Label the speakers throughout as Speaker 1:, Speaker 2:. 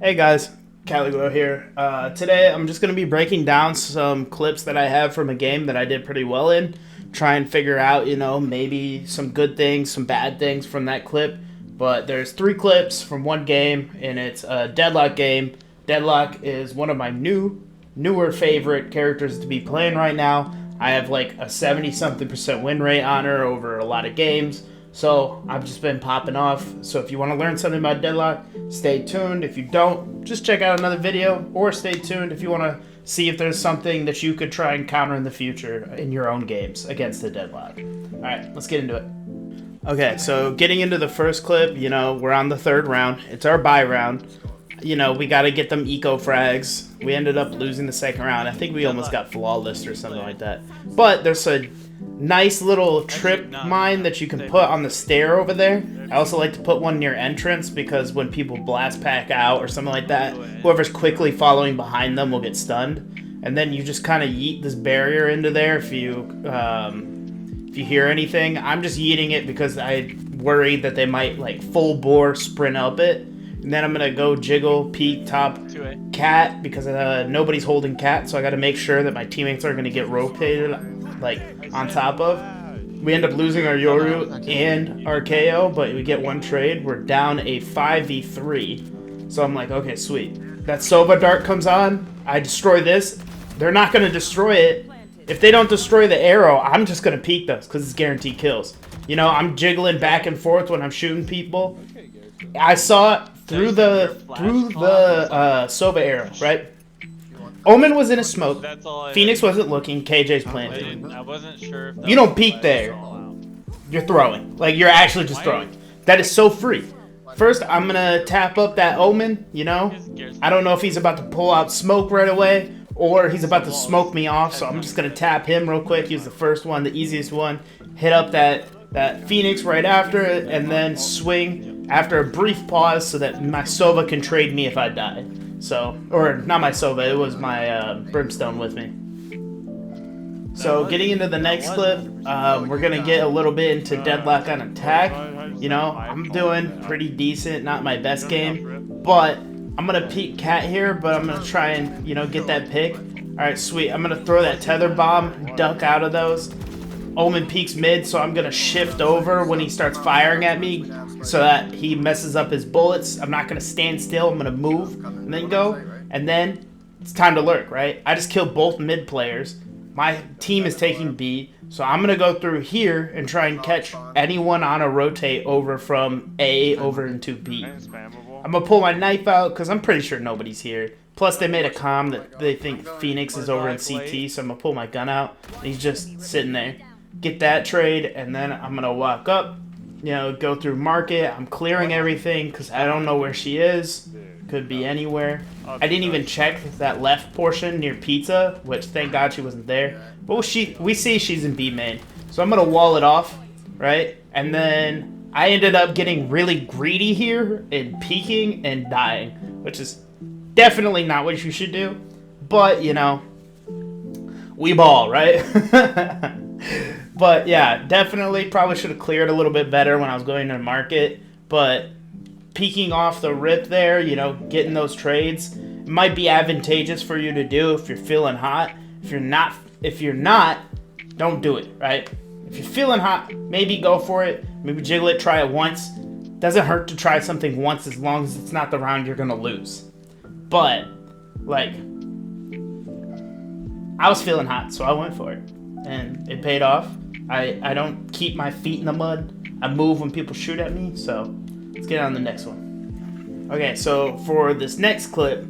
Speaker 1: Hey guys, Caligo here. Today I'm just going to be breaking down some clips that I have from a game that I did pretty well in. Try and figure out, maybe some good things, some bad things from that clip. But there's 3 clips from one game, and it's a Deadlock game. Deadlock is one of my newer favorite characters to be playing right now. I have like a 70-something% win rate on her over a lot of games. So I've just been popping off. So if you want to learn something about Deadlock, stay tuned. If you don't, just check out another video, or stay tuned if you want to see if there's something that you could try and counter in the future in your own games against the Deadlock. Alright, let's get into it. Okay, so getting into the first clip, we're on the 3rd round. It's our bye round. We got to get them eco frags. We ended up losing the 2nd round. I think we almost got flawless or something like that. But there's a nice little trip mine that you can put on the stair over there. I also like to put one near entrance because when people blast pack out or something like that, whoever's quickly following behind them will get stunned. And then you just kind of yeet this barrier into there if you hear anything. I'm just yeeting it because I worried that they might like full bore sprint up it. And then I'm going to go jiggle, peek, top, cat, because nobody's holding cat, so I got to make sure that my teammates are going to get rotated, like, on top of. We end up losing our Yoru and our KO, but we get 1 trade. We're down a 5v3. So I'm like, okay, sweet. That Sova dart comes on. I destroy this. They're not going to destroy it. If they don't destroy the arrow, I'm just going to peek those, because it's guaranteed kills. I'm jiggling back and forth when I'm shooting people. I saw it through the Sova arrow, right? Omen was in a smoke. Phoenix wasn't looking. KJ's planting.
Speaker 2: I wasn't sure if
Speaker 1: you don't peek there. You're throwing. Like, you're actually just throwing. That is so free. First, I'm going to tap up that Omen, I don't know if he's about to pull out smoke right away or he's about to smoke me off, so I'm just going to tap him real quick. Use the first one, the easiest one. Hit up that Phoenix right after it, and then swing after a brief pause so that my Sova can trade me if I die. So, or not my Sova, it was my Brimstone with me. So getting into the next clip, we're going to get a little bit into Deadlock on attack. I'm doing pretty decent, not my best game, but I'm going to peek cat here, but I'm going to try and, get that pick. Alright, sweet. I'm going to throw that tether bomb, duck out of those. Omen peeks mid, so I'm going to shift over when he starts firing at me so that he messes up his bullets. I'm not going to stand still. I'm going to move and then go. And then it's time to lurk, right? I just killed both mid players. My team is taking B, so I'm going to go through here and try and catch anyone on a rotate over from A over into B. I'm going to pull my knife out because I'm pretty sure nobody's here. Plus, they made a comm that they think Phoenix is over in CT, so I'm going to pull my gun out. He's just sitting there. Get that trade, and then I'm going to walk up, go through market. I'm clearing everything because I don't know where she is. Could be anywhere. I didn't even check that left portion near pizza, which thank God she wasn't there. But we see she's in B main. So I'm going to wall it off, right? And then I ended up getting really greedy here and peeking and dying, which is definitely not what you should do. But, we ball, right? But yeah, definitely probably should have cleared a little bit better when I was going to market. But peeking off the rip there, getting those trades might be advantageous for you to do if you're feeling hot. If you're not, don't do it, right? If you're feeling hot, maybe go for it. Maybe jiggle it, try it once. Doesn't hurt to try something once as long as it's not the round you're gonna lose. But like, I was feeling hot, so I went for it. And it paid off. I don't keep my feet in the mud. I move when people shoot at me, so let's get on the next one. Okay, so for this next clip,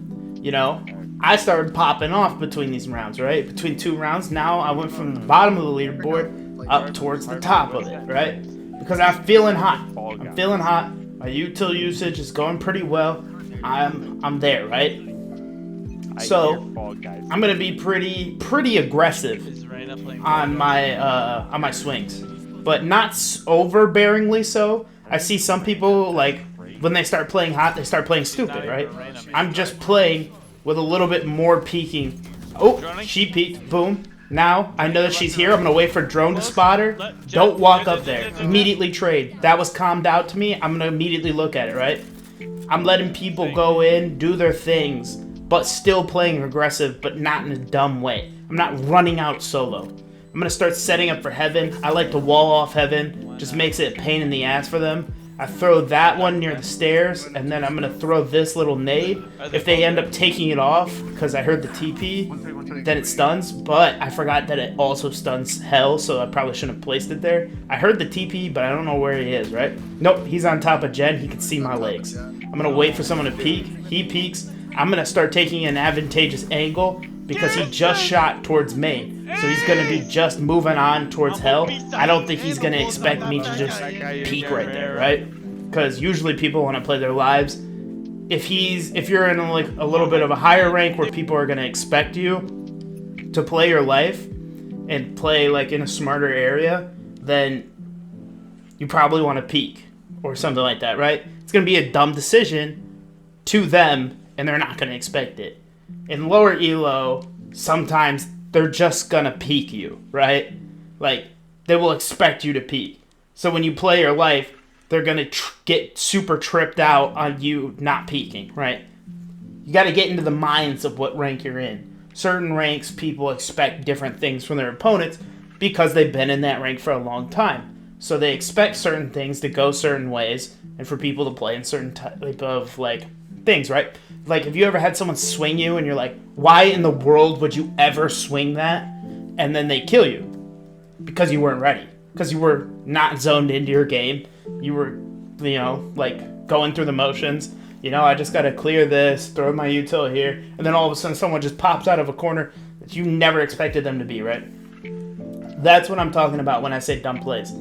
Speaker 1: I started popping off between these rounds, right? Between 2 rounds, now I went from the bottom of the leaderboard up towards the top of it, right? Because I'm feeling hot. I'm feeling hot. My util usage is going pretty well. I'm there, right? So I'm gonna be pretty aggressive on my swings, but not overbearingly so. I see some people, like, when they start playing hot, they start playing stupid, right? I'm just playing with a little bit more peeking. Oh, she peeked. Boom. Now, I know that she's here. I'm going to wait for drone to spot her. Don't walk up there. Immediately trade. That was calmed out to me. I'm going to immediately look at it, right? I'm letting people go in, do their things, but still playing aggressive, but not in a dumb way. I'm not running out solo. I'm going to start setting up for heaven. I like to wall off heaven. Just makes it a pain in the ass for them. I throw that one near the stairs, and then I'm going to throw this little nade. If they end up taking it off, because I heard the TP, then it stuns, but I forgot that it also stuns hell, so I probably shouldn't have placed it there. I heard the TP, but I don't know where he is, right? Nope, he's on top of Jen. He can see my legs. I'm going to wait for someone to peek. He peeks. I'm going to start taking an advantageous angle because he just shot towards main. So he's going to be just moving on towards hell. I don't think he's going to expect me to just peek right there, right? Because usually people want to play their lives. If you're in like a little bit of a higher rank where people are going to expect you to play your life and play like in a smarter area, then you probably want to peek or something like that, right? It's going to be a dumb decision to them, and they're not going to expect it. In lower elo, sometimes they're just going to peek you, right? Like, they will expect you to peek. So when you play your life, they're going to get super tripped out on you not peeking, right? You got to get into the minds of what rank you're in. Certain ranks, people expect different things from their opponents because they've been in that rank for a long time. So they expect certain things to go certain ways and for people to play in certain type of, like, things, right? Like, if you ever had someone swing you and you're like, why in the world would you ever swing that? And then they kill you. Because you weren't ready. Because you were not zoned into your game. You were, you know, like, going through the motions. You know, I just got to clear this, throw my util here. And then all of a sudden someone just pops out of a corner that you never expected them to be, right? That's what I'm talking about when I say dumb plays.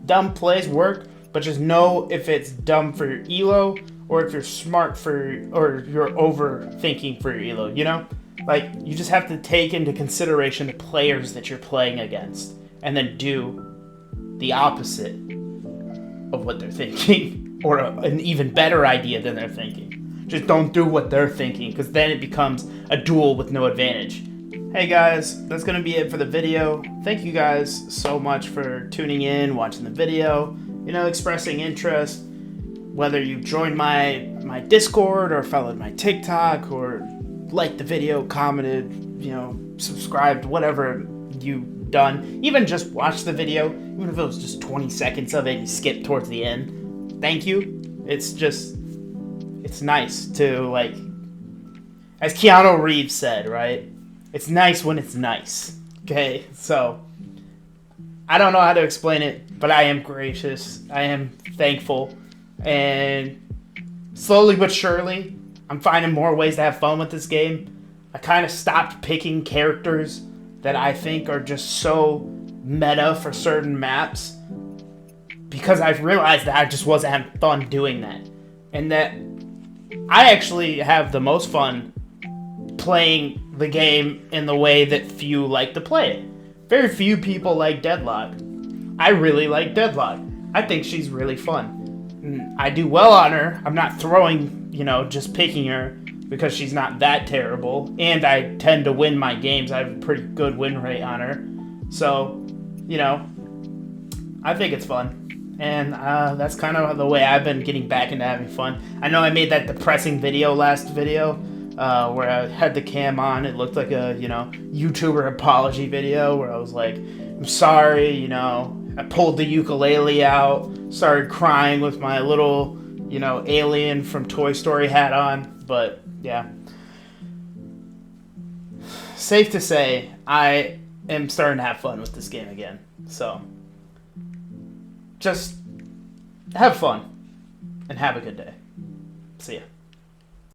Speaker 1: Dumb plays work, but just know if it's dumb for your elo or if you're smart or you're overthinking for your elo, you know? Like, you just have to take into consideration the players that you're playing against and then do the opposite of what they're thinking or an even better idea than they're thinking. Just don't do what they're thinking because then it becomes a duel with no advantage. Hey guys, that's going to be it for the video. Thank you guys so much for tuning in, watching the video, you know, expressing interest. Whether you joined my Discord or followed my TikTok or liked the video, commented, you know, subscribed, whatever you've done. Even just watch the video, even if it was just 20 seconds of it and you skip towards the end. Thank you. It's nice to, like, as Keanu Reeves said, right? It's nice when it's nice. Okay? So, I don't know how to explain it, but I am gracious. I am thankful. And slowly but surely, I'm finding more ways to have fun with this game. I kind of stopped picking characters that I think are just so meta for certain maps because I've realized that I just wasn't having fun doing that. And that I actually have the most fun playing the game in the way that few like to play it. Very few people like Deadlock. I really like Deadlock. I think she's really fun. I do well on her. I'm not throwing, you know, just picking her because she's not that terrible. And I tend to win my games. I have a pretty good win rate on her. So, you know, I think it's fun. And that's kind of the way I've been getting back into having fun. I know I made that depressing video last video where I had the cam on. It looked like a, you know, YouTuber apology video where I was like, I'm sorry, you know, I pulled the ukulele out, started crying with my little, you know, alien from Toy Story hat on. But, yeah. Safe to say, I am starting to have fun with this game again. So, just have fun and have a good day. See ya.